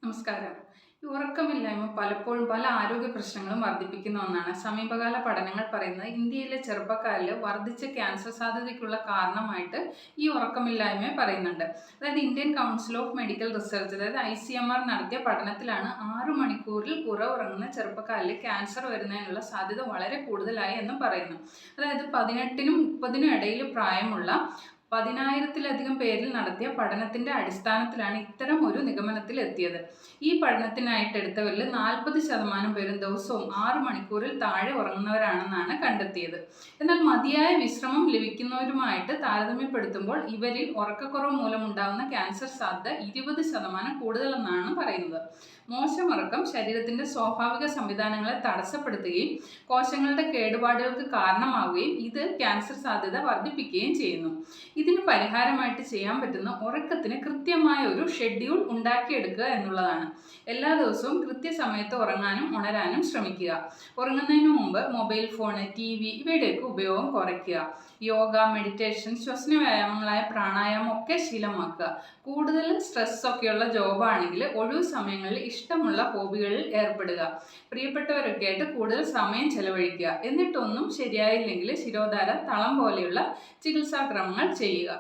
നമസ്കാരം. ഈ ഉറക്കമില്ലായ്മ പലപ്പോഴും പല ആരോഗ്യ പ്രശ്നങ്ങളും വർദ്ധിപ്പിക്കുന്ന ഒന്നാണ്. സമീപകാല പഠനങ്ങൾ പറയുന്നത് ഇന്ത്യയിലെ ചെറുപ്പക്കാരിൽ വർദ്ധിച്ച ക്യാൻസർ സാധ്യതയ്ക്കുള്ള കാരണമായിട്ട് ഈ ഉറക്കമില്ലായ്മയെ പറയുന്നുണ്ട്. അതായത് Indian council of medical research അതായത് ICMR നടത്തിയ പഠനത്തിലാണ് 6 മണിക്കൂറിൽ കുറവുറങ്ങുന്ന ചെറുപ്പക്കാരിൽ ക്യാൻസർ വരുന്നതിനുള്ള സാധ്യത വളരെ കൂടുതലായി എന്ന് പറയുന്നു. അതായത് 18നും 30നും ഇടയിൽ പ്രായമുള്ള 10,000-ലധികം പേരിൽ നടത്തിയ പഠനത്തിന്റെ അടിസ്ഥാനത്തിലാണ് ഇത്തരം ഒരു നിഗമനത്തിൽ എത്തിയത്. ഈ പഠനത്തിനായിട്ട് എടുത്തവരിൽ 40% പേരും ദിവസവും 6 മണിക്കൂറിൽ താഴെ ഉറങ്ങുന്നവരാണെന്നാണ് കണ്ടെത്തിയത്. എന്നാൽ മതിയായ വിശ്രമം ലഭിക്കുന്നവരുമായിട്ട് താരതമ്യപ്പെടുത്തുമ്പോൾ ഇവരിൽ ഉറക്കക്കുറവ് മൂലമുണ്ടാകുന്ന ക്യാൻസർ സാധ്യത 20% കൂടുതലെന്നാണ് പറയുന്നത്. മോശം ഉറക്കം ശരീരത്തിന്റെ സ്വാഭാവിക സംവിധാനങ്ങളെ തടസ്സപ്പെടുത്തുകയും കോശങ്ങളുടെ കേടുപാടുകൾക്ക് കാരണമാവുകയും ഇത് ക്യാൻസർ സാധ്യത വർദ്ധിപ്പിക്കുകയും ചെയ്യുന്നു. ഇതിന് പരിഹാരമായിട്ട് ചെയ്യാൻ പറ്റുന്ന ഉറക്കത്തിന് കൃത്യമായ ഒരു ഷെഡ്യൂൾ ഉണ്ടാക്കിയെടുക്കുക എന്നുള്ളതാണ്. എല്ലാ ദിവസവും കൃത്യസമയത്ത് ഉറങ്ങാനും ഉണരാനും ശ്രമിക്കുക. ഉറങ്ങുന്നതിന് മുമ്പ് മൊബൈൽ ഫോൺ, TV ഇവയുടെയൊക്കെ ഉപയോഗം കുറയ്ക്കുക. യോഗ, മെഡിറ്റേഷൻ, ശ്വസന വ്യായാമങ്ങളായ പ്രാണായാമം ഒക്കെ ശീലമാക്കുക. കൂടുതൽ സ്ട്രെസ് ഒക്കെയുള്ള ജോബാണെങ്കിൽ ഒഴിവു സമയങ്ങളിൽ ഇഷ്ടമുള്ള ഹോബികളിൽ ഏർപ്പെടുക. പ്രിയപ്പെട്ടവരൊക്കെ ആയിട്ട് കൂടുതൽ സമയം ചെലവഴിക്കുക. എന്നിട്ടൊന്നും ശരിയായില്ലെങ്കിൽ ശിരോധാര, തളം പോലെയുള്ള ചികിത്സാക്രമങ്ങൾ ചെയ്യുക.